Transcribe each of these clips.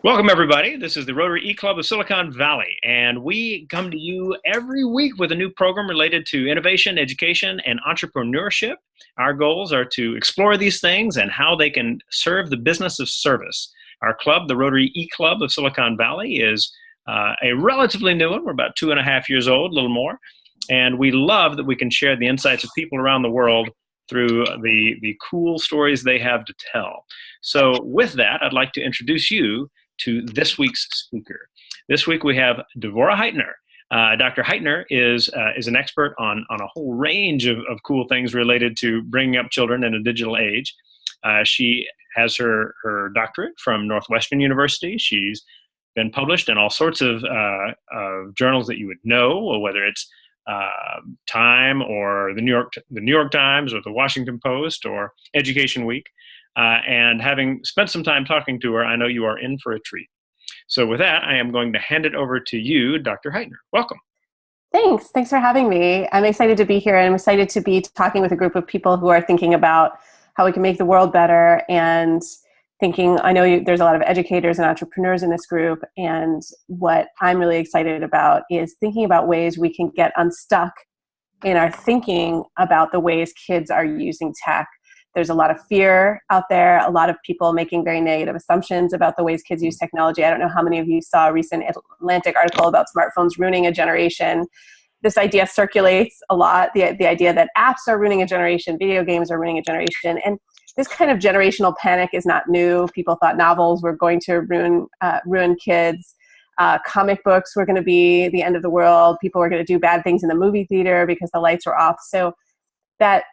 Welcome, everybody. This is the Rotary eClub of Silicon Valley, and we come to you every week with a new program related to innovation, education, and entrepreneurship. Our goals are to explore these things and how they can serve the business of service. Our club, the Rotary eClub of Silicon Valley, is a relatively new one. We're about 2.5 years old, a little more, and we love that we can share the insights of people around the world through the cool stories they have to tell. So with that, I'd like to introduce you to this week's speaker. This week we have Devorah Heitner. Dr. Heitner is an expert on a whole range of cool things related to bringing up children in a digital age. She has her doctorate from Northwestern University. She's been published in all sorts of journals that you would know, whether it's Time or the New York Times or the Washington Post or Education Week. And having spent some time talking to her, I know you are in for a treat. So with that, I am going to hand it over to you, Dr. Heitner. Welcome. Thanks. Thanks for having me. I'm excited to be here, and I'm excited to be talking with a group of people who are thinking about how we can make the world better and thinking, I know there's a lot of educators and entrepreneurs in this group, and what I'm really excited about is thinking about ways we can get unstuck in our thinking about the ways kids are using tech. There's a lot of fear out there, a lot of people making very negative assumptions about the ways kids use technology. I don't know how many of you saw a recent Atlantic article about smartphones ruining a generation. This idea circulates a lot, the idea that apps are ruining a generation, video games are ruining a generation. And this kind of generational panic is not new. People thought novels were going to ruin kids. Comic books were going to be the end of the world. People were going to do bad things in the movie theater because the lights were off. So that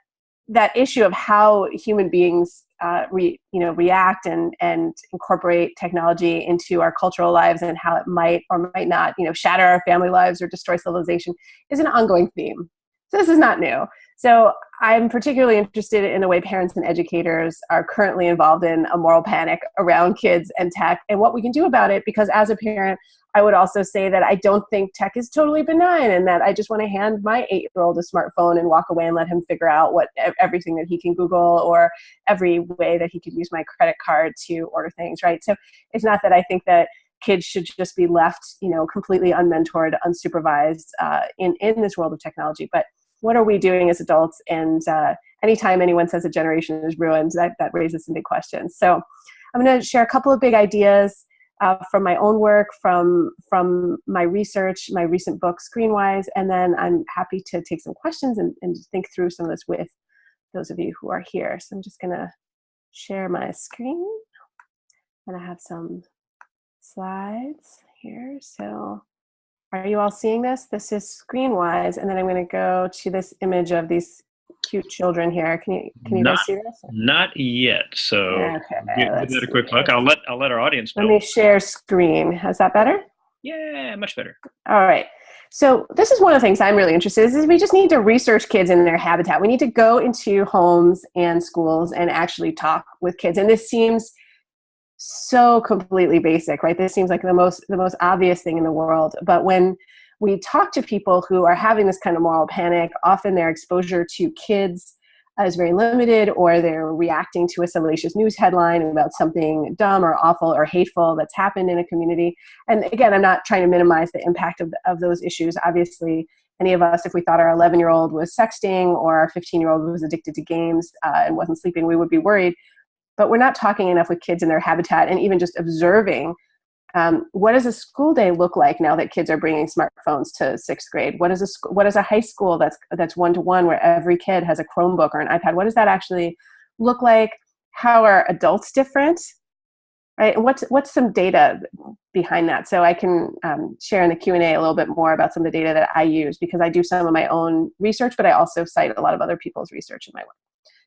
issue of how human beings react and incorporate technology into our cultural lives and how it might or might not shatter our family lives or destroy civilization is an ongoing theme. So this is not new. So I'm particularly interested in the way parents and educators are currently involved in a moral panic around kids and tech and what we can do about it, because as a parent, I would also say that I don't think tech is totally benign and that I just want to hand my 8-year-old a smartphone and walk away and let him figure out everything that he can Google or every way that he could use my credit card to order things, right? So it's not that I think that kids should just be left, completely unmentored, unsupervised in this world of technology, but what are we doing as adults? And anytime anyone says a generation is ruined, that raises some big questions. So I'm going to share a couple of big ideas from my own work, from my research, my recent book, Screenwise, and then I'm happy to take some questions and think through some of this with those of you who are here. So I'm just going to share my screen, and I have some slides here. So are you all seeing this? This is Screenwise, and then I'm going to go to this image of these cute children here. Can you guys see this? Not yet. So give that a quick look. I'll let our audience know. Let me share screen. Is that better? Yeah, much better. All right. So this is one of the things I'm really interested in, is we just need to research kids in their habitat. We need to go into homes and schools and actually talk with kids. And this seems so completely basic, right? This seems like the most obvious thing in the world. But when we talk to people who are having this kind of moral panic, often their exposure to kids is very limited, or they're reacting to a salacious news headline about something dumb or awful or hateful that's happened in a community. And again, I'm not trying to minimize the impact of those issues. Obviously, any of us, if we thought our 11-year-old was sexting or our 15-year-old was addicted to games and wasn't sleeping, we would be worried. But we're not talking enough with kids in their habitat and even just observing what does a school day look like now that kids are bringing smartphones to 6th grade? What is a high school that's one-to-one where every kid has a Chromebook or an iPad? What does that actually look like? How are adults different? Right? And what's some data behind that? So I can share in the Q&A a little bit more about some of the data that I use, because I do some of my own research, but I also cite a lot of other people's research in my work.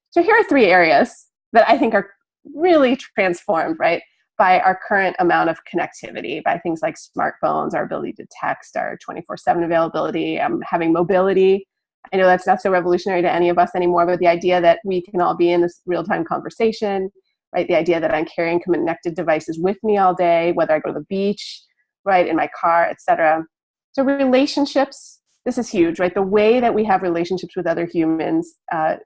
So here are 3 areas that I think are really transformed, right, by our current amount of connectivity, by things like smartphones, our ability to text, our 24/7 availability, having mobility. I know that's not so revolutionary to any of us anymore, but the idea that we can all be in this real-time conversation, right? The idea that I'm carrying connected devices with me all day, whether I go to the beach, right, in my car, etc. So relationships, this is huge, right? The way that we have relationships with other humans,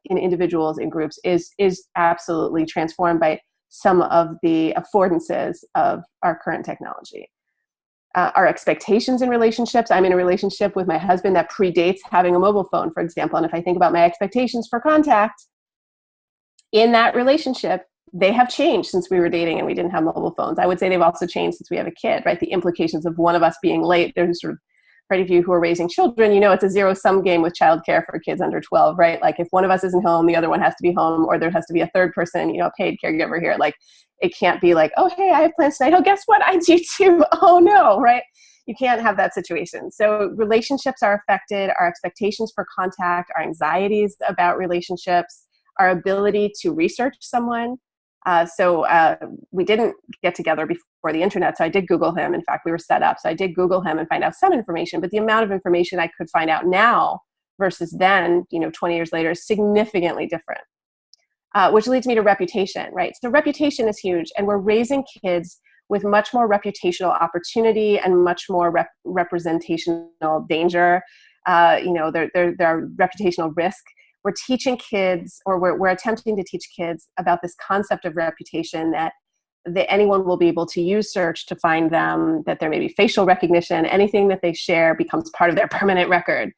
in individuals, in groups, is absolutely transformed by some of the affordances of our current technology. Our expectations in relationships. I'm in a relationship with my husband that predates having a mobile phone, for example. And if I think about my expectations for contact in that relationship, they have changed since we were dating and we didn't have mobile phones. I would say they've also changed since we have a kid, right? The implications of one of us being late. There's sort of, for any of you who are raising children, you know it's a zero-sum game with childcare for kids under 12, right? Like if one of us isn't home, the other one has to be home, or there has to be a third person, you know, a paid caregiver here. Like it can't be like, oh, hey, I have plans tonight. Oh, guess what? I do too. Oh, no, right? You can't have that situation. So relationships are affected, our expectations for contact, our anxieties about relationships, our ability to research someone. We didn't get together before the internet, so I did Google him. In fact, we were set up. So I did Google him and find out some information, but the amount of information I could find out now versus then, 20 years later, is significantly different, which leads me to reputation, right? So reputation is huge, and we're raising kids with much more reputational opportunity and much more representational danger. There are reputational risk. We're teaching kids, or we're attempting to teach kids about this concept of reputation, that anyone will be able to use search to find them, that there may be facial recognition, anything that they share becomes part of their permanent record.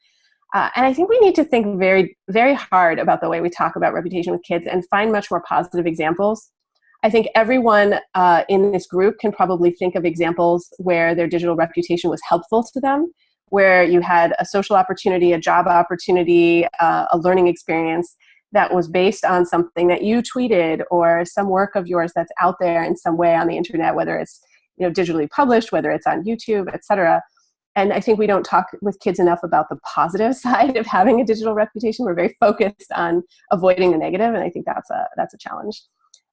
And I think we need to think very, very hard about the way we talk about reputation with kids and find much more positive examples. I think everyone in this group can probably think of examples where their digital reputation was helpful to them, where you had a social opportunity, a job opportunity, a learning experience that was based on something that you tweeted or some work of yours that's out there in some way on the internet, whether it's digitally published, whether it's on YouTube, et cetera. And I think we don't talk with kids enough about the positive side of having a digital reputation. We're very focused on avoiding the negative, and I think that's a challenge.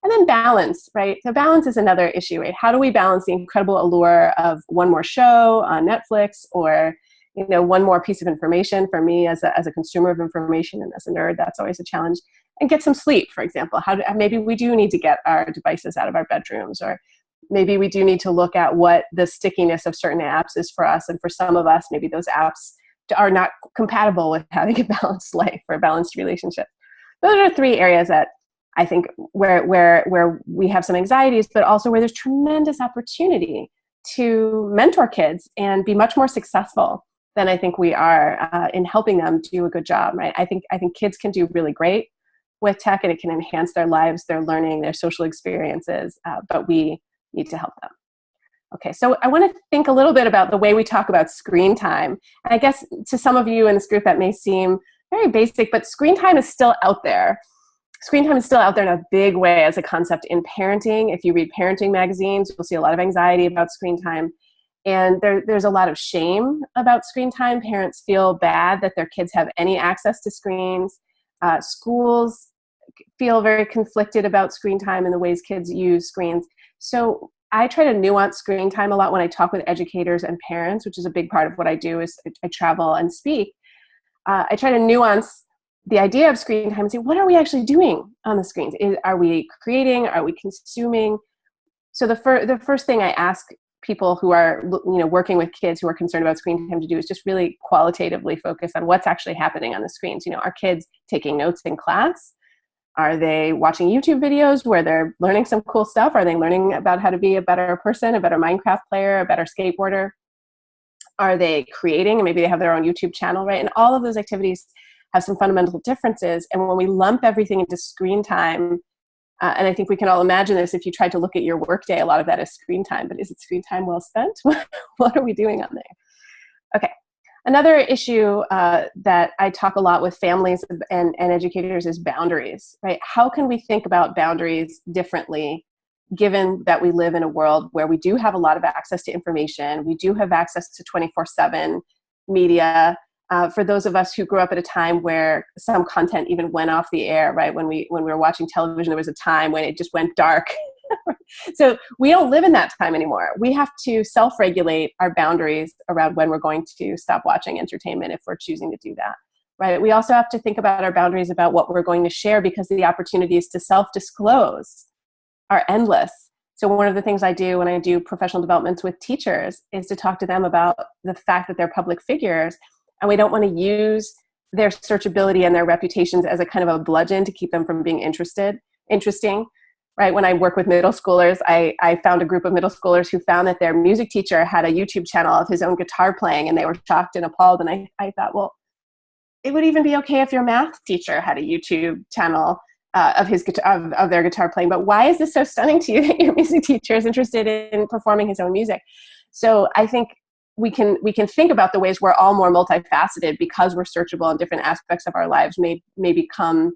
And then balance, right? So balance is another issue, right? How do we balance the incredible allure of one more show on Netflix, or one more piece of information? For me as a consumer of information and as a nerd, that's always a challenge. And get some sleep, for example. Maybe we do need to get our devices out of our bedrooms, or maybe we do need to look at what the stickiness of certain apps is for us. And for some of us, maybe those apps are not compatible with having a balanced life or a balanced relationship. Those are three areas that I think where we have some anxieties, but also where there's tremendous opportunity to mentor kids and be much more successful than I think we are in helping them do a good job, right? I think kids can do really great with tech, and it can enhance their lives, their learning, their social experiences, but we need to help them. Okay, so I want to think a little bit about the way we talk about screen time. And I guess to some of you in this group that may seem very basic, but screen time is still out there. Screen time is still out there in a big way as a concept in parenting. If you read parenting magazines, you'll see a lot of anxiety about screen time. And there's a lot of shame about screen time. Parents feel bad that their kids have any access to screens. Schools feel very conflicted about screen time and the ways kids use screens. So I try to nuance screen time a lot when I talk with educators and parents, which is a big part of what I do. Is I travel and speak. I try to nuance the idea of screen time and say, what are we actually doing on the screens? Are we creating? Are we consuming? So the first thing I ask people who are working with kids who are concerned about screen time to do is just really qualitatively focus on what's actually happening on the screens. Are kids taking notes in class? Are they watching YouTube videos where they're learning some cool stuff? Are they learning about how to be a better person, a better Minecraft player, a better skateboarder? Are they creating, and maybe they have their own YouTube channel, right? And all of those activities have some fundamental differences. And when we lump everything into screen time, and I think we can all imagine this, if you tried to look at your workday, a lot of that is screen time, but is it screen time well spent? What are we doing on there? Okay. Another issue that I talk a lot with families and educators is boundaries, right? How can we think about boundaries differently, given that we live in a world where we do have a lot of access to information, we do have access to 24/7 media. For those of us who grew up at a time where some content even went off the air, right? When we were watching television, there was a time when it just went dark. So we don't live in that time anymore. We have to self-regulate our boundaries around when we're going to stop watching entertainment if we're choosing to do that, right? We also have to think about our boundaries about what we're going to share, because the opportunities to self-disclose are endless. So one of the things I do when I do professional developments with teachers is to talk to them about the fact that they're public figures, and we don't want to use their searchability and their reputations as a kind of a bludgeon to keep them from being interesting. right? When I work with middle schoolers, I found a group of middle schoolers who found that their music teacher had a YouTube channel of his own guitar playing, and they were shocked and appalled. And I thought, well, it would even be okay if your math teacher had a YouTube channel of their guitar playing. But why is this so stunning to you that your music teacher is interested in performing his own music? So I think we can think about the ways we're all more multifaceted because we're searchable and different aspects of our lives may become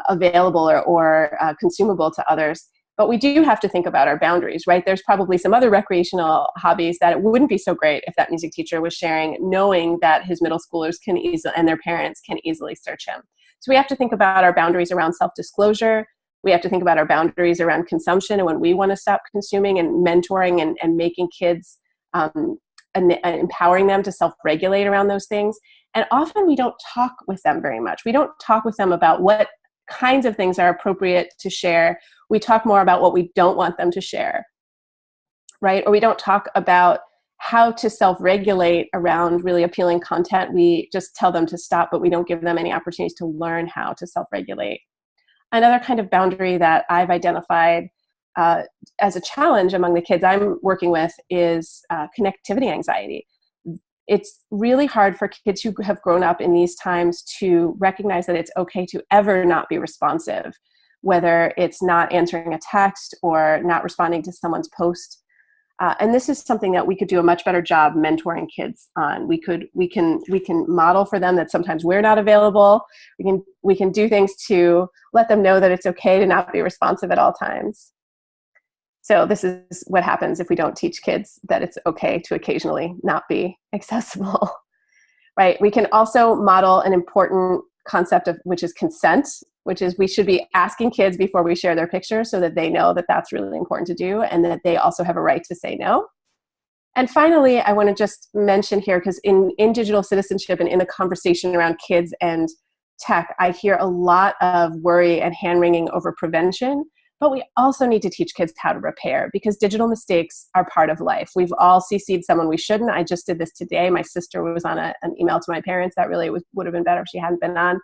available or consumable to others. But we do have to think about our boundaries, right? There's probably some other recreational hobbies that it wouldn't be so great if that music teacher was sharing, knowing that his middle schoolers can easily, and their parents can easily search him. So we have to think about our boundaries around self-disclosure. We have to think about our boundaries around consumption and when we want to stop consuming, and mentoring and making kids and empowering them to self-regulate around those things. And often we don't talk with them very much. We don't talk with them about what kinds of things are appropriate to share. We talk more about what we don't want them to share, right? Or we don't talk about how to self-regulate around really appealing content. We just tell them to stop, but we don't give them any opportunities to learn how to self-regulate. Another kind of boundary that I've identified as a challenge among the kids I'm working with is connectivity anxiety. It's really hard for kids who have grown up in these times to recognize that it's okay to ever not be responsive, whether it's not answering a text or not responding to someone's post. And this is something that we could do a much better job mentoring kids on. We can model for them that sometimes we're not available. We can do things to let them know that it's okay to not be responsive at all times. So this is what happens if we don't teach kids that it's okay to occasionally not be accessible, right? We can also model an important concept of which is consent, which is we should be asking kids before we share their pictures so that they know that that's really important to do and that they also have a right to say no. And finally, I want to just mention here, because in digital citizenship and in the conversation around kids and tech, I hear a lot of worry and hand-wringing over prevention. But we also need to teach kids how to repair, because digital mistakes are part of life. We've all CC'd someone we shouldn't. I just did this today. My sister was on an email to my parents that really would have been better if she hadn't been on.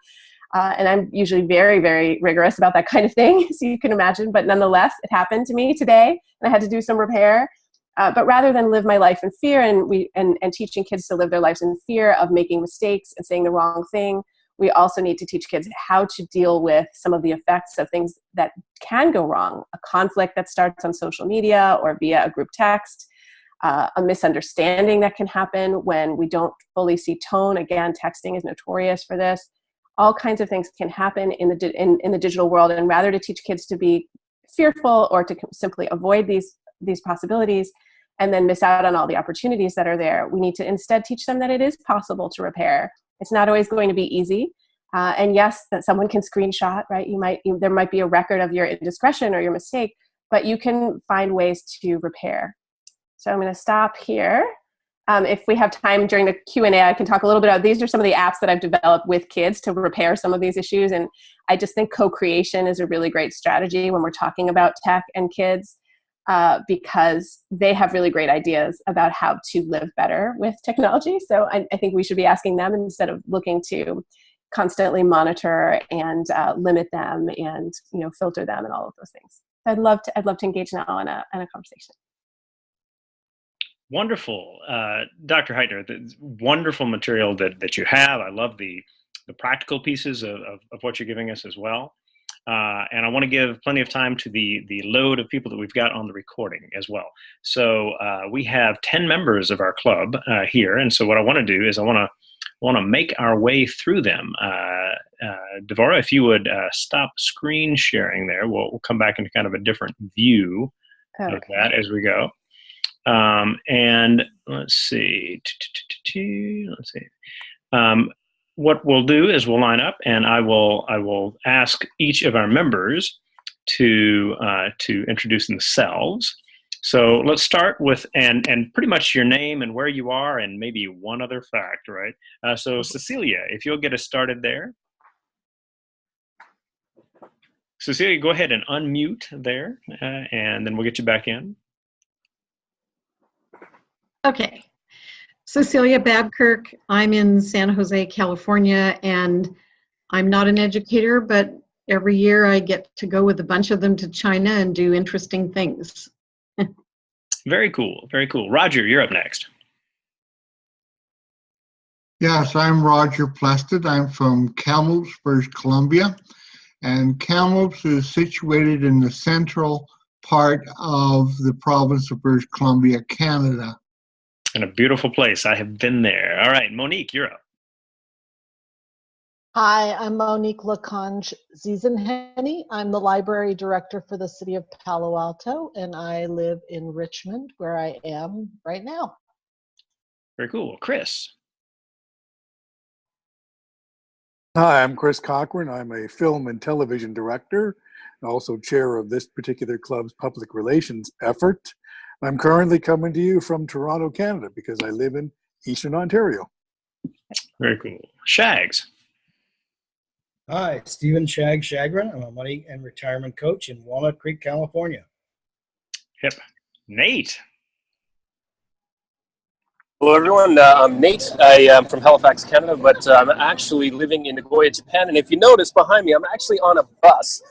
And I'm usually very, very rigorous about that kind of thing, so you can imagine. But nonetheless, it happened to me today, and I had to do some repair. But rather than live my life in fear and teaching kids to live their lives in fear of making mistakes and saying the wrong thing, we also need to teach kids how to deal with some of the effects of things that can go wrong. A conflict that starts on social media or via a group text, a misunderstanding that can happen when we don't fully see tone. Again, texting is notorious for this. All kinds of things can happen in the digital world. And rather to teach kids to be fearful or to simply avoid these possibilities and then miss out on all the opportunities that are there, we need to instead teach them that it is possible to repair. It's not always going to be easy. And yes, that someone can screenshot, right? There might be a record of your indiscretion or your mistake, but you can find ways to repair. So I'm going to stop here. If we have time during the Q&A, I can talk a little bit about, these are some of the apps that I've developed with kids to repair some of these issues. And I just think Cocreation is a really great strategy when we're talking about tech and kids. Because they have really great ideas about how to live better with technology. So I think we should be asking them instead of looking to constantly monitor and limit them and filter them and all of those things. I'd love to engage now in a conversation. Wonderful, Dr. Heitner. The wonderful material that you have. I love the practical pieces of what you're giving us as well. And I want to give plenty of time to the load of people that we've got on the recording as well. So we have 10 members of our club here, and so what I want to do is I want to make our way through them. Devorah, if you would stop screen sharing there, we'll come back into kind of a different view of that as we go. And let's see. What we'll do is we'll line up, and I will ask each of our members to introduce themselves. So let's start with and pretty much your name and where you are, and maybe one other fact, right? So Cecilia, if you'll get us started there. Cecilia, go ahead and unmute there, and then we'll get you back in. Okay. Cecilia Babkirk. I'm in San Jose, California, and I'm not an educator, but every year I get to go with a bunch of them to China and do interesting things. Very cool. Very cool. Roger, you're up next. Yes, I'm Roger Plested. I'm from Kamloops, British Columbia. And Kamloops is situated in the central part of the province of British Columbia, Canada. And a beautiful place. I have been there. All right, Monique, you're up. Hi, I'm Monique Laconge Ziesenhenny. I'm the library director for the city of Palo Alto, and I live in Richmond, where I am right now. Very cool. Chris. Hi, I'm Chris Cochran. I'm a film and television director, and also chair of this particular club's public relations effort. I'm currently coming to you from Toronto, Canada, because I live in Eastern Ontario. Very cool. Shags. Hi, Stephen Shagren. I'm a money and retirement coach in Walnut Creek, California. Hip. Nate. Hello, everyone. I'm Nate. I am from Halifax, Canada, but I'm actually living in Nagoya, Japan. And if you notice behind me, I'm actually on a bus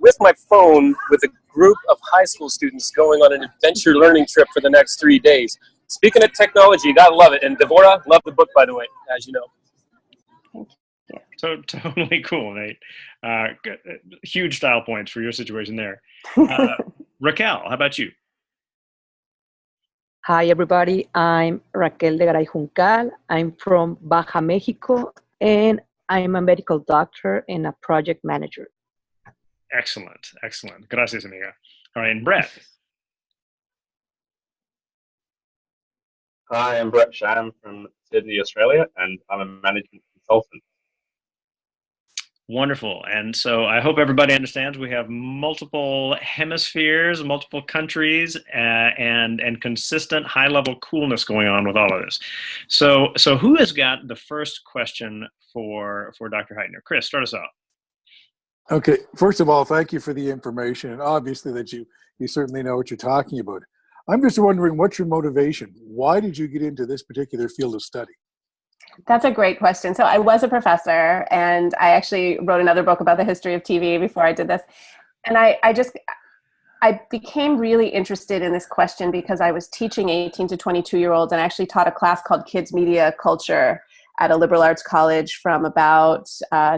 with my phone with a group of high school students going on an adventure learning trip for the next 3 days. Speaking of technology, you gotta love it. And Devorah, love the book, by the way, as you know. So totally cool, Nate. Huge style points for your situation there. Raquel, how about you? Hi, everybody. I'm Raquel de Garay Juncal. I'm from Baja, Mexico, and I'm a medical doctor and a project manager. Excellent. Excellent. Gracias, amiga. All right, and Brett. Hi, I'm Brett Sham from Sydney, Australia, and I'm a management consultant. Wonderful. And so I hope everybody understands we have multiple hemispheres, multiple countries, and consistent high-level coolness going on with all of this. So who has got the first question for Dr. Heitner? Chris, start us off. Okay, first of all, thank you for the information, and obviously that you certainly know what you're talking about. I'm just wondering, what's your motivation? Why did you get into this particular field of study? That's a great question. So I was a professor, and I actually wrote another book about the history of TV before I did this. And I became really interested in this question because I was teaching 18 to 22-year-olds, and I actually taught a class called Kids Media Culture at a liberal arts college from about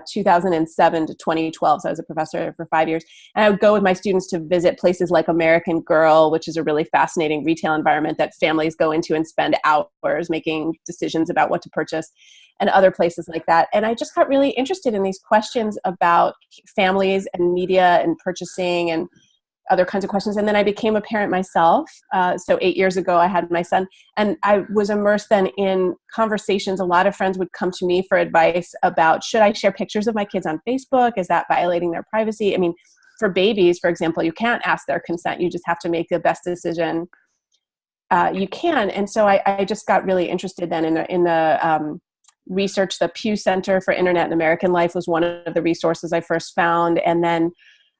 2007 to 2012. So I was a professor for 5 years. And I would go with my students to visit places like American Girl, which is a really fascinating retail environment that families go into and spend hours making decisions about what to purchase, and other places like that. And I just got really interested in these questions about families and media and purchasing and other kinds of questions. And then I became a parent myself. So 8 years ago, I had my son, and I was immersed then in conversations. A lot of friends would come to me for advice about, should I share pictures of my kids on Facebook? Is that violating their privacy? I mean, for babies, for example, you can't ask their consent. You just have to make the best decision you can. And so I just got really interested then in the research. The Pew Center for Internet and American Life was one of the resources I first found. And then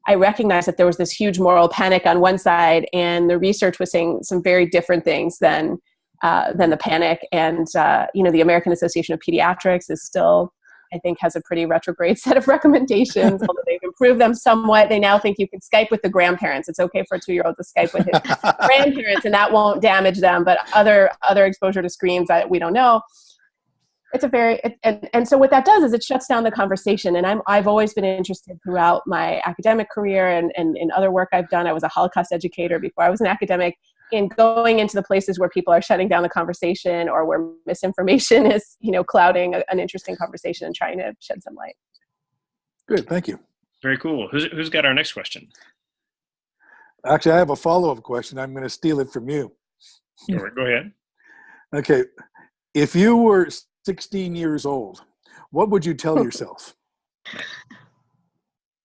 I recognized that there was this huge moral panic on one side, and the research was saying some very different things than the panic. And the American Association of Pediatrics is still, I think, has a pretty retrograde set of recommendations. Although they've improved them somewhat, they now think you can Skype with the grandparents. It's okay for a 2-year-old to Skype with his grandparents, and that won't damage them. But other exposure to screens, we don't know. It's a very, and so what that does is it shuts down the conversation. And I've always been interested throughout my academic career and in other work I've done. I was a Holocaust educator before I was an academic, in going into the places where people are shutting down the conversation or where misinformation is, clouding an interesting conversation and trying to shed some light. Good, thank you. Very cool. Who's got our next question? Actually, I have a follow-up question. I'm going to steal it from you. Sure, go ahead. Okay, if you were 16 years old, what would you tell yourself?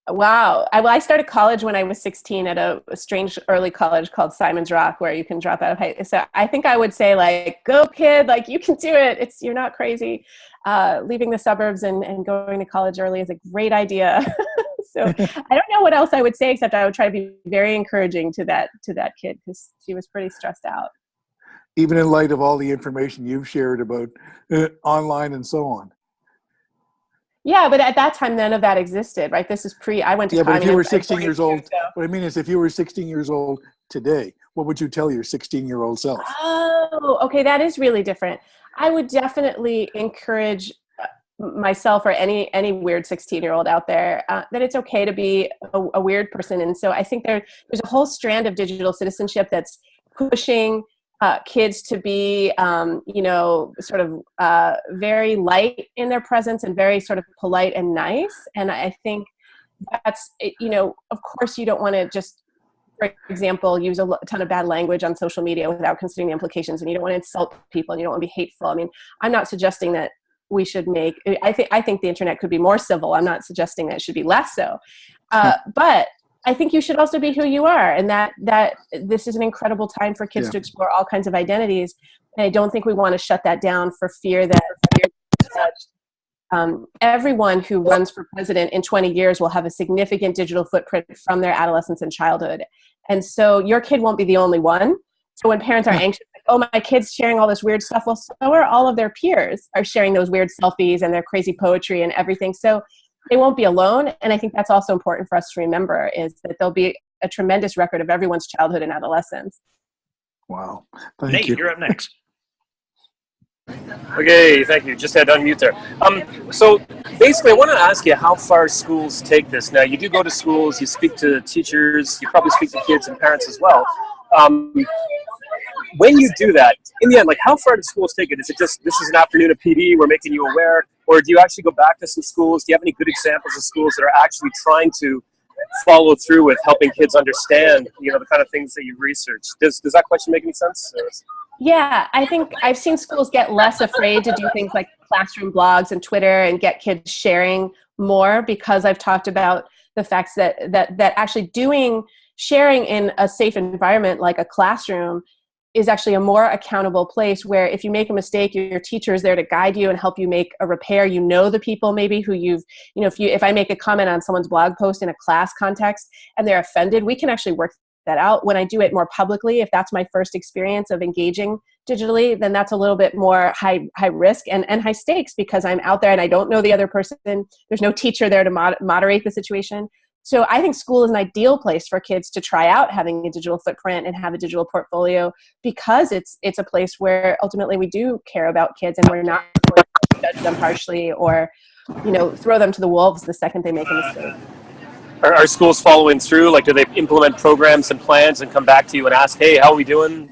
Wow. I started college when I was 16 at a strange early college called Simon's Rock, where you can drop out of high. So I think I would say, go kid, you can do it. You're not crazy. Leaving the suburbs and going to college early is a great idea. So I don't know what else I would say, except I would try to be very encouraging to that kid, because she was pretty stressed out. Even in light of all the information you've shared about online and so on. Yeah, but at that time, none of that existed, right? This is I went to Yeah, but if you were 16 I'm years old, so. what I mean is if you were 16 years old today, what would you tell your 16-year-old self? Oh, okay, that is really different. I would definitely encourage myself or any weird 16-year-old out there that it's okay to be a weird person. And so I think there's a whole strand of digital citizenship that's pushing kids to be, sort of very light in their presence and very sort of polite and nice. And I think that's, of course you don't want to just, for example, use a ton of bad language on social media without considering the implications, and you don't want to insult people and you don't want to be hateful. I mean, I'm not suggesting that we should I think the internet could be more civil. I'm not suggesting that it should be less so. But I think you should also be who you are, and that this is an incredible time for kids to explore all kinds of identities. And I don't think we want to shut that down for fear that everyone who runs for president in 20 years will have a significant digital footprint from their adolescence and childhood. And so your kid won't be the only one. So when parents are anxious, like, oh, my kid's sharing all this weird stuff, well, so are all of their peers are sharing those weird selfies and their crazy poetry and everything. So they won't be alone. And I think that's also important for us to remember, is that there'll be a tremendous record of everyone's childhood and adolescence. Wow. Nate, you're up next. Okay, thank you. Just had to unmute there. So basically, I want to ask you how far schools take this. Now, you do go to schools, you speak to teachers, you probably speak to kids and parents as well. When you do that, in the end, like, how far do schools take it? Is it just, this is an afternoon of PD, we're making you aware? Or do you actually go back to some schools? Do you have any good examples of schools that are actually trying to follow through with helping kids understand, the kind of things that you've researched? Does that question make any sense? Yeah, I think I've seen schools get less afraid to do things like classroom blogs and Twitter and get kids sharing more, because I've talked about the facts that actually sharing in a safe environment like a classroom is actually a more accountable place, where if you make a mistake, your teacher is there to guide you and help you make a repair. The people maybe who if I make a comment on someone's blog post in a class context and they're offended, we can actually work that out. When I do it more publicly, if that's my first experience of engaging digitally, then that's a little bit more high risk and high stakes, because I'm out there and I don't know the other person. There's no teacher there to moderate the situation. So I think school is an ideal place for kids to try out having a digital footprint and have a digital portfolio, because it's a place where ultimately we do care about kids and we're not going to judge them harshly or throw them to the wolves the second they make a mistake. Are schools following through? Like, do they implement programs and plans and come back to you and ask, hey, how are we doing?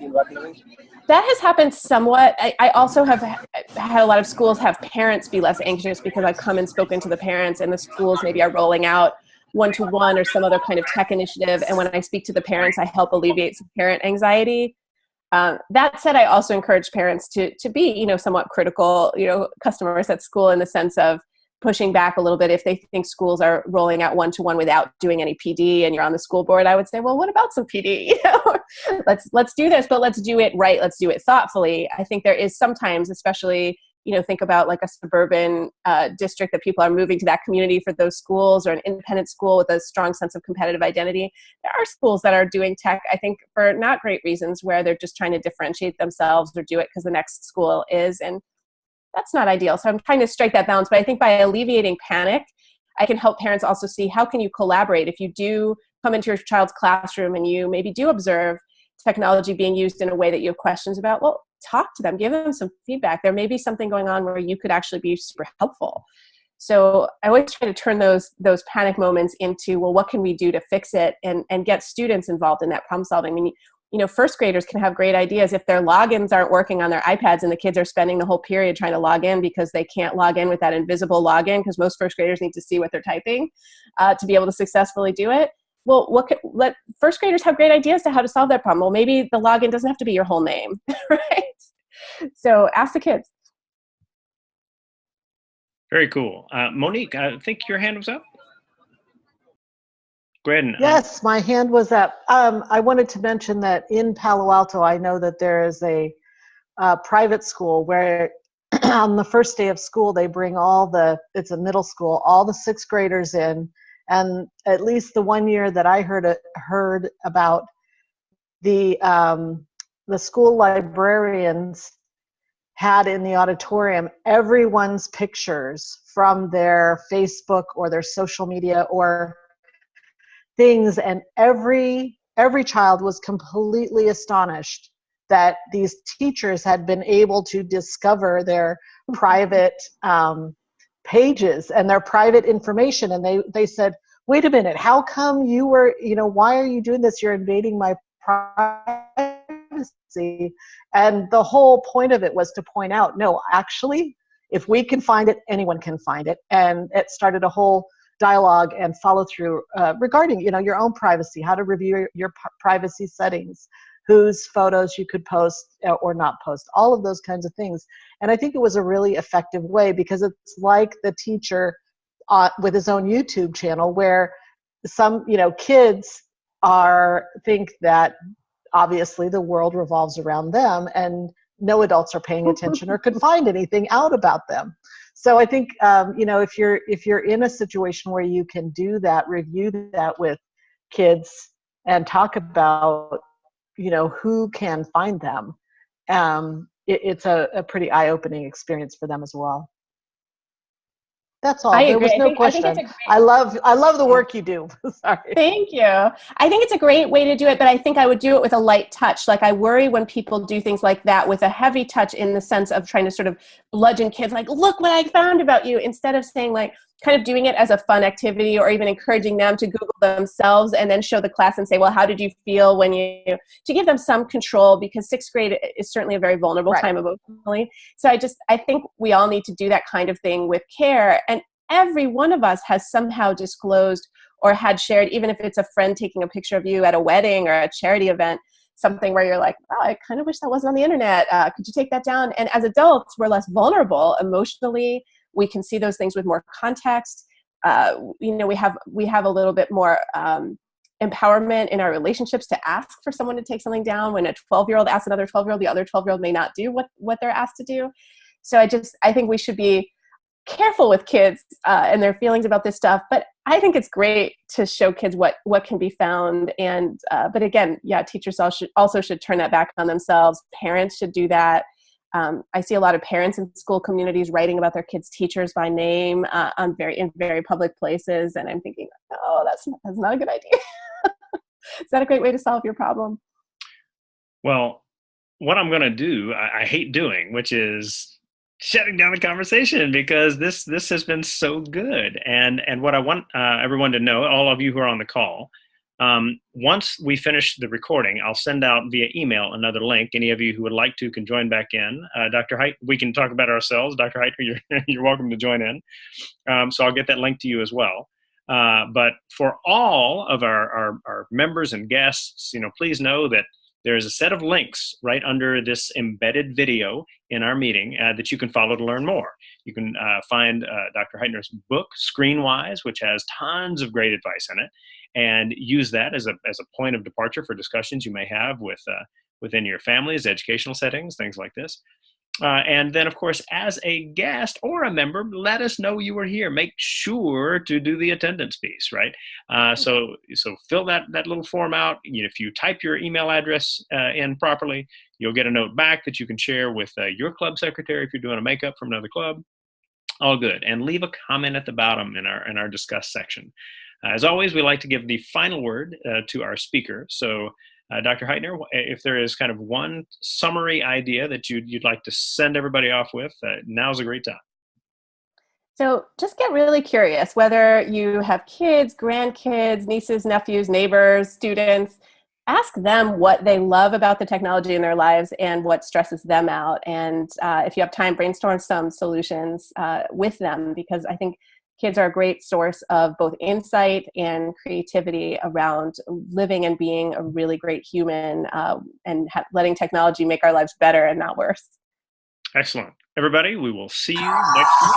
That has happened somewhat. I also have had a lot of schools have parents be less anxious, because I've come and spoken to the parents, and the schools maybe are rolling out one-to-one or some other kind of tech initiative. And when I speak to the parents, I help alleviate some parent anxiety. That said, I also encourage parents to be, somewhat critical, customers at school, in the sense of pushing back a little bit if they think schools are rolling out one-to-one without doing any PD and you're on the school board. I would say, well, what about some PD? Let's do this, but let's do it right. Let's do it thoughtfully. I think there is sometimes, especially, think about like a suburban district, that people are moving to that community for those schools, or an independent school with a strong sense of competitive identity. There are schools that are doing tech, I think, for not great reasons, where they're just trying to differentiate themselves or do it because the next school is. And that's not ideal. So I'm trying to strike that balance. But I think by alleviating panic, I can help parents also see, how can you collaborate? If you do come into your child's classroom and you maybe do observe technology being used in a way that you have questions about, well, talk to them, give them some feedback. There may be something going on where you could actually be super helpful. So I always try to turn those panic moments into, well, what can we do to fix it, and get students involved in that problem solving. I mean, first graders can have great ideas if their logins aren't working on their iPads and the kids are spending the whole period trying to log in because they can't log in with that invisible login, because most first graders need to see what they're typing to be able to successfully do it. Well, let first graders have great ideas to how to solve that problem. Well, maybe the login doesn't have to be your whole name, right? So ask the kids. Very cool. Monique, I think your hand was up. Go ahead. Yes, my hand was up. I wanted to mention that in Palo Alto, I know that there is a private school where on the first day of school, they bring it's a middle school, all the sixth graders in. And at least the one year that I heard about, the school librarians had in the auditorium everyone's pictures from their Facebook or their social media or things, and every child was completely astonished that these teachers had been able to discover their private pages and their private information. And they said, wait a minute, how come you were, why are you doing this? You're invading my privacy. And the whole point of it was to point out, no, actually, if we can find it, anyone can find it. And it started a whole dialogue and follow through regarding, your own privacy, how to review your privacy settings, whose photos you could post or not post, all of those kinds of things. And I think it was a really effective way, because it's like the teacher with his own YouTube channel, where some, kids think that obviously the world revolves around them and no adults are paying attention or could find anything out about them. So I think, if you're in a situation where you can do that, review that with kids and talk about, who can find them, it's a pretty eye-opening experience for them as well. That's all. There was no question. I love the work you do. Sorry. Thank you. I think it's a great way to do it, but I think I would do it with a light touch. Like, I worry when people do things like that with a heavy touch, in the sense of trying to sort of bludgeon kids, like, look what I found about you, instead of saying, like, kind of doing it as a fun activity, or even encouraging them to Google themselves and then show the class and say, well, how did you feel when to give them some control, because sixth grade is certainly a very vulnerable time emotionally. So I think we all need to do that kind of thing with care. And every one of us has somehow disclosed or had shared, even if it's a friend taking a picture of you at a wedding or a charity event, something where you're like, oh, I kind of wish that wasn't on the internet. Could you take that down? And as adults, we're less vulnerable emotionally. We can see those things with more context. We have a little bbit more empowerment in our relationships to ask for someone to take something down. When a 12-year-old asks another 12-year-old, the other 12-year-old may not do what they're asked to do. So I think we should be careful with kids and their feelings about this stuff. But I think it's great to show kids what can be found. And but again, teachers also should turn that back on themselves. Parents should do that. I see a lot of parents in school communities writing about their kids' teachers by name in very public places, and I'm thinking, oh, that's not a good idea. Is that a great way to solve your problem? Well, what I'm going to do, I hate doing, which is shutting down the conversation, because this has been so good. And what I want everyone to know, all of you who are on the call, once we finish the recording, I'll send out via email another link. Any of you who would like to can join back in. Dr. Heitner, we can talk about ourselves. Dr. Heitner, you're welcome to join in. So I'll get that link to you as well. But for all of our members and guests, please know that there is a set of links right under this embedded video in our meeting that you can follow to learn more. You can find Dr. Heitner's book, Screenwise, which has tons of great advice in it, and use that as a point of departure for discussions you may have within your families, educational settings, things like this. And then, of course, as a guest or a member, let us know you were here. Make sure to do the attendance piece, right? So fill that little form out. If you type your email address in properly, you'll get a note back that you can share with your club secretary if you're doing a makeup from another club. All good. And leave a comment at the bottom in our discuss section. As always, we like to give the final word to our speaker. So, Dr. Heitner, if there is kind of one summary idea that you'd like to send everybody off with, now's a great time. So just get really curious, whether you have kids, grandkids, nieces, nephews, neighbors, students. Ask them what they love about the technology in their lives and what stresses them out. And if you have time, brainstorm some solutions with them, because I think kids are a great source of both insight and creativity around living and being a really great human and letting technology make our lives better and not worse. Excellent. Everybody, we will see you next week.